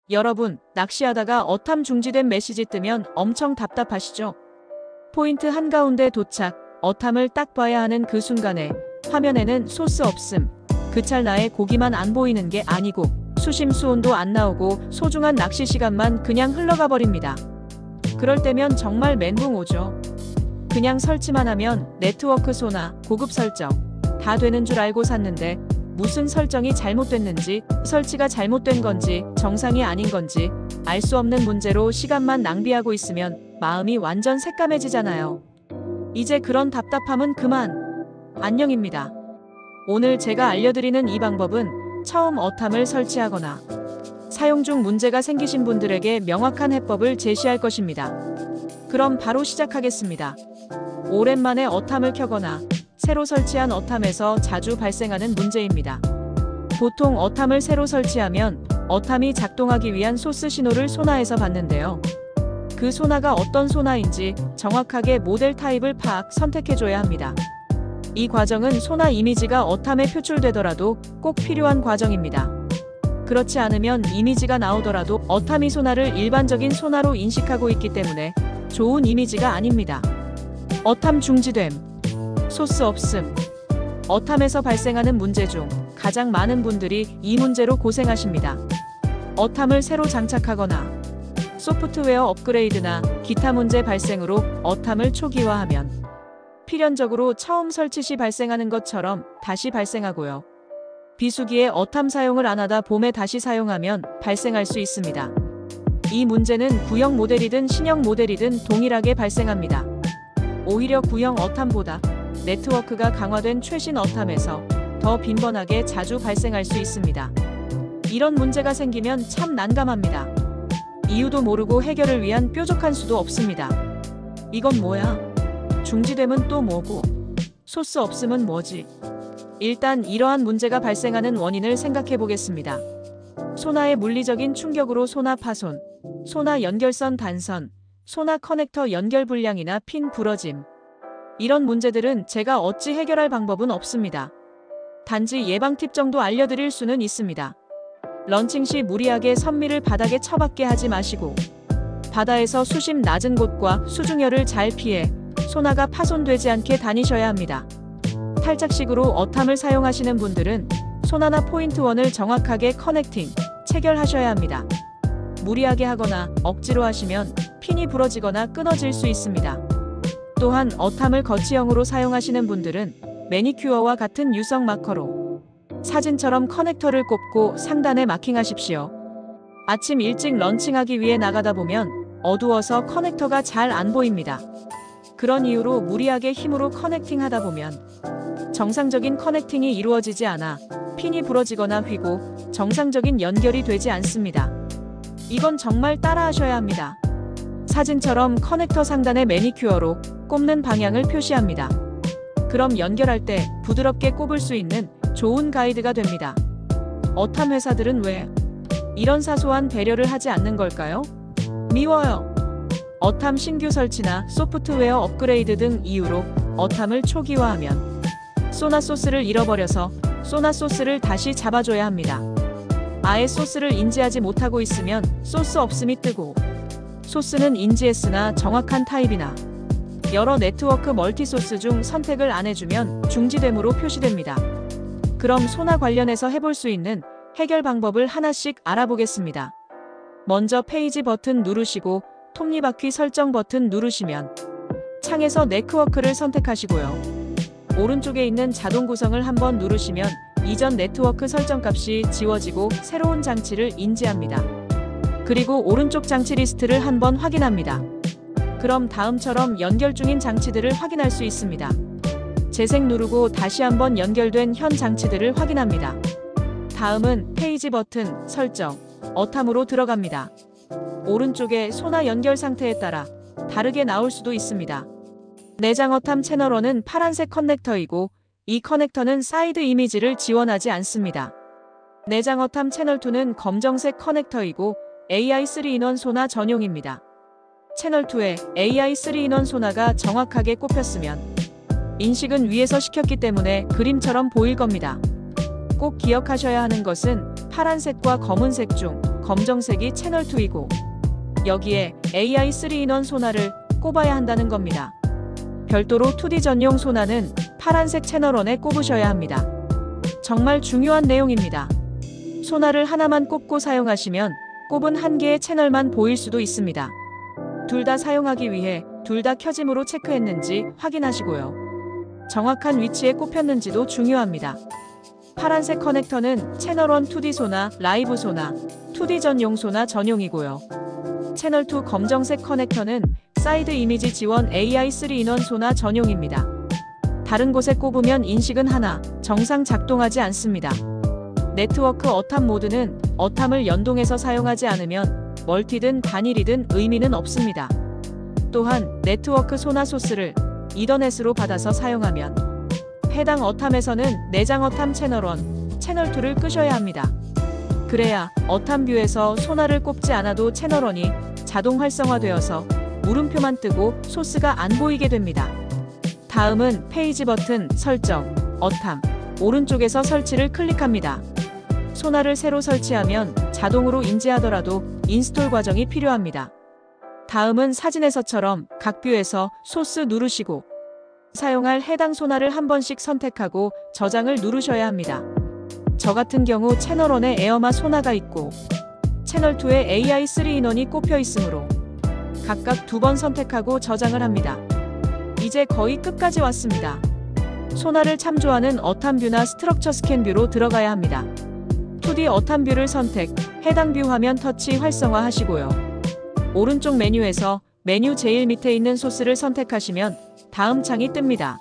여러분, 낚시하다가 어탐 중지된 메시지 뜨면 엄청 답답하시죠? 포인트 한가운데 도착, 어탐을 딱 봐야 하는 그 순간에 화면에는 소스 없음. 그 찰나에 고기만 안 보이는 게 아니고 수심 수온도 안 나오고 소중한 낚시 시간만 그냥 흘러가 버립니다. 그럴 때면 정말 멘붕 오죠. 그냥 설치만 하면 네트워크 소나 고급 설정 다 되는 줄 알고 샀는데 무슨 설정이 잘못됐는지, 설치가 잘못된 건지, 정상이 아닌 건지 알 수 없는 문제로 시간만 낭비하고 있으면 마음이 완전 새까매지잖아요. 이제 그런 답답함은 그만. 안녕입니다. 오늘 제가 알려드리는 이 방법은 처음 어탐을 설치하거나 사용 중 문제가 생기신 분들에게 명확한 해법을 제시할 것입니다. 그럼 바로 시작하겠습니다. 오랜만에 어탐을 켜거나 새로 설치한 어탐에서 자주 발생하는 문제입니다. 보통 어탐을 새로 설치하면 어탐이 작동하기 위한 소스 신호를 소나에서 받는데요. 그 소나가 어떤 소나인지 정확하게 모델 타입을 선택해줘야 합니다. 이 과정은 소나 이미지가 어탐에 표출되더라도 꼭 필요한 과정입니다. 그렇지 않으면 이미지가 나오더라도 어탐이 소나를 일반적인 소나로 인식하고 있기 때문에 좋은 이미지가 아닙니다. 어탐 중지됨, 소스 없음. 어탐에서 발생하는 문제 중 가장 많은 분들이 이 문제로 고생하십니다. 어탐을 새로 장착하거나 소프트웨어 업그레이드나 기타 문제 발생으로 어탐을 초기화하면 필연적으로 처음 설치 시 발생하는 것처럼 다시 발생하고요. 비수기에 어탐 사용을 안 하다 봄에 다시 사용하면 발생할 수 있습니다. 이 문제는 구형 모델이든 신형 모델이든 동일하게 발생합니다. 오히려 구형 어탐보다 네트워크가 강화된 최신 어탐에서 더 빈번하게 자주 발생할 수 있습니다. 이런 문제가 생기면 참 난감합니다. 이유도 모르고 해결을 위한 뾰족한 수도 없습니다. 이건 뭐야? 중지됨은 또 뭐고? 소스 없음은 뭐지? 일단 이러한 문제가 발생하는 원인을 생각해 보겠습니다. 소나의 물리적인 충격으로 소나 파손, 소나 연결선 단선, 소나 커넥터 연결 불량이나 핀 부러짐. 이런 문제들은 제가 어찌 해결할 방법은 없습니다. 단지 예방 팁 정도 알려드릴 수는 있습니다. 런칭 시 무리하게 선미를 바닥에 처박게 하지 마시고 바다에서 수심 낮은 곳과 수중열을 잘 피해 소나가 파손되지 않게 다니셔야 합니다. 탈착식으로 어탐을 사용하시는 분들은 소나나 포인트1을 정확하게 커넥팅, 체결하셔야 합니다. 무리하게 하거나 억지로 하시면 핀이 부러지거나 끊어질 수 있습니다. 또한 어탐을 거치형으로 사용하시는 분들은 매니큐어와 같은 유성 마커로 사진처럼 커넥터를 꼽고 상단에 마킹하십시오. 아침 일찍 런칭하기 위해 나가다 보면 어두워서 커넥터가 잘 안 보입니다. 그런 이유로 무리하게 힘으로 커넥팅하다 보면 정상적인 커넥팅이 이루어지지 않아 핀이 부러지거나 휘고 정상적인 연결이 되지 않습니다. 이건 정말 따라하셔야 합니다. 사진처럼 커넥터 상단에 매니큐어로 꼽는 방향을 표시합니다. 그럼 연결할 때 부드럽게 꼽을 수 있는 좋은 가이드가 됩니다. 어탐 회사들은 왜 이런 사소한 배려를 하지 않는 걸까요? 미워요. 어탐 신규 설치나 소프트웨어 업그레이드 등 이유로 어탐을 초기화하면 소나 소스를 잃어버려서 소나 소스를 다시 잡아줘야 합니다. 아예 소스를 인지하지 못하고 있으면 소스 없음이 뜨고 소스는 인지했으나 정확한 타입이나 여러 네트워크 멀티소스 중 선택을 안 해주면 중지됨으로 표시됩니다. 그럼 소나 관련해서 해볼 수 있는 해결 방법을 하나씩 알아보겠습니다. 먼저 페이지 버튼 누르시고 톱니바퀴 설정 버튼 누르시면 창에서 네트워크를 선택하시고요. 오른쪽에 있는 자동 구성을 한번 누르시면 이전 네트워크 설정값이 지워지고 새로운 장치를 인지합니다. 그리고 오른쪽 장치 리스트를 한번 확인합니다. 그럼 다음처럼 연결 중인 장치들을 확인할 수 있습니다. 재생 누르고 다시 한번 연결된 현 장치들을 확인합니다. 다음은 페이지 버튼, 설정, 어탐으로 들어갑니다. 오른쪽에 소나 연결 상태에 따라 다르게 나올 수도 있습니다. 내장 어탐 채널1은 파란색 커넥터이고 이 커넥터는 사이드 이미지를 지원하지 않습니다. 내장 어탐 채널2는 검정색 커넥터이고 AI 3인원 소나 전용입니다. 채널2에 AI 3인원 소나가 정확하게 꼽혔으면 인식은 위에서 시켰기 때문에 그림처럼 보일 겁니다. 꼭 기억하셔야 하는 것은 파란색과 검은색 중 검정색이 채널 2이고 여기에 AI 3인원 소나를 꼽아야 한다는 겁니다. 별도로 2D 전용 소나는 파란색 채널 1에 꼽으셔야 합니다. 정말 중요한 내용입니다. 소나를 하나만 꼽고 사용하시면 꼽은 한 개의 채널만 보일 수도 있습니다. 둘 다 사용하기 위해 둘 다 켜짐으로 체크했는지 확인하시고요. 정확한 위치에 꼽혔는지도 중요합니다. 파란색 커넥터는 채널 1 2D 소나, 라이브 소나, 2D 전용 소나 전용이고요. 채널 2 검정색 커넥터는 사이드 이미지 지원 AI 3인원 소나 전용입니다. 다른 곳에 꼽으면 인식은 하나, 정상 작동하지 않습니다. 네트워크 어탐 모드는 어탐을 연동해서 사용하지 않으면 멀티든 단일이든 의미는 없습니다. 또한 네트워크 소나 소스를 이더넷으로 받아서 사용하면 해당 어탐에서는 내장 어탐 채널 1, 채널 2를 끄셔야 합니다. 그래야 어탐 뷰에서 소나를 꼽지 않아도 채널 1이 자동 활성화되어서 물음표만 뜨고 소스가 안 보이게 됩니다. 다음은 페이지 버튼 설정, 어탐, 오른쪽에서 설치를 클릭합니다. 소나를 새로 설치하면 자동으로 인지하더라도 인스톨 과정이 필요합니다. 다음은 사진에서처럼 각 뷰에서 소스 누르시고 사용할 해당 소나를 한 번씩 선택하고 저장을 누르셔야 합니다. 저 같은 경우 채널 1에 에어마 소나가 있고 채널 2에 AI 3인원이 꼽혀 있으므로 각각 2번 선택하고 저장을 합니다. 이제 거의 끝까지 왔습니다. 소나를 참조하는 어탐 뷰나 스트럭처 스캔 뷰로 들어가야 합니다. 2D 어탐 뷰를 선택, 해당 뷰 화면 터치 활성화 하시고요. 오른쪽 메뉴에서 메뉴 제일 밑에 있는 소스를 선택하시면 다음 창이 뜹니다.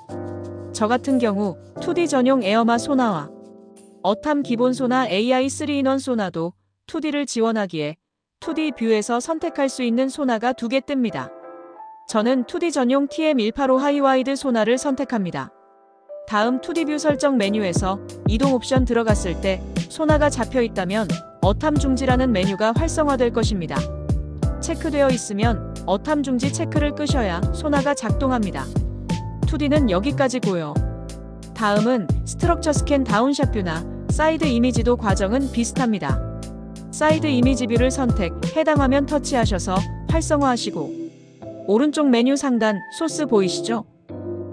저 같은 경우 2D 전용 에어마 소나와 어탐 기본 소나 AI 3인원 소나도 2D를 지원하기에 2D 뷰에서 선택할 수 있는 소나가 2개 뜹니다. 저는 2D 전용 TM185 하이와이드 소나를 선택합니다. 다음 2D 뷰 설정 메뉴에서 이동 옵션 들어갔을 때 소나가 잡혀 있다면 어탐 중지라는 메뉴가 활성화될 것입니다. 체크되어 있으면 어탐 중지 체크를 끄셔야 소나가 작동합니다. 2D는 여기까지고요. 다음은 스트럭처 스캔 다운샷 뷰나 사이드 이미지도 과정은 비슷합니다. 사이드 이미지 뷰를 선택, 해당 화면 터치하셔서 활성화하시고 오른쪽 메뉴 상단 소스 보이시죠?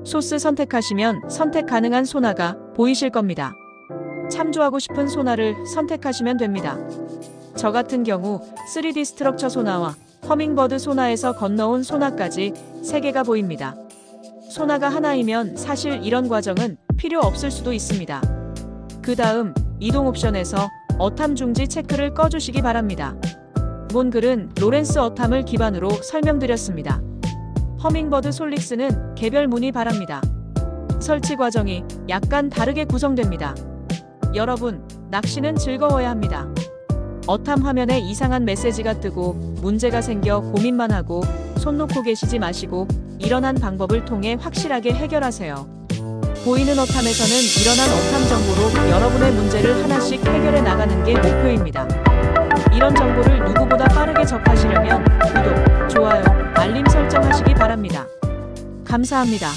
소스 선택하시면 선택 가능한 소나가 보이실 겁니다. 참조하고 싶은 소나를 선택하시면 됩니다. 저 같은 경우 3D 스트럭처 소나와 허밍버드 소나에서 건너온 소나까지 3개가 보입니다. 소나가 하나이면 사실 이런 과정은 필요 없을 수도 있습니다. 그 다음 이동 옵션에서 어탐 중지 체크를 꺼주시기 바랍니다. 본 글은 로렌스 어탐을 기반으로 설명드렸습니다. 허밍버드 솔릭스는 개별 문의 바랍니다. 설치 과정이 약간 다르게 구성됩니다. 여러분, 낚시는 즐거워야 합니다. 어탐 화면에 이상한 메시지가 뜨고 문제가 생겨 고민만 하고 손 놓고 계시지 마시고 일어난 방법을 통해 확실하게 해결하세요. 보이는 어탐에서는 일어난 어탐 정보로 여러분의 문제를 하나씩 해결해 나가는 게 목표입니다. 이런 정보를 누구보다 빠르게 접하시려면 구독, 좋아요, 알림 설정하시기 바랍니다. 감사합니다.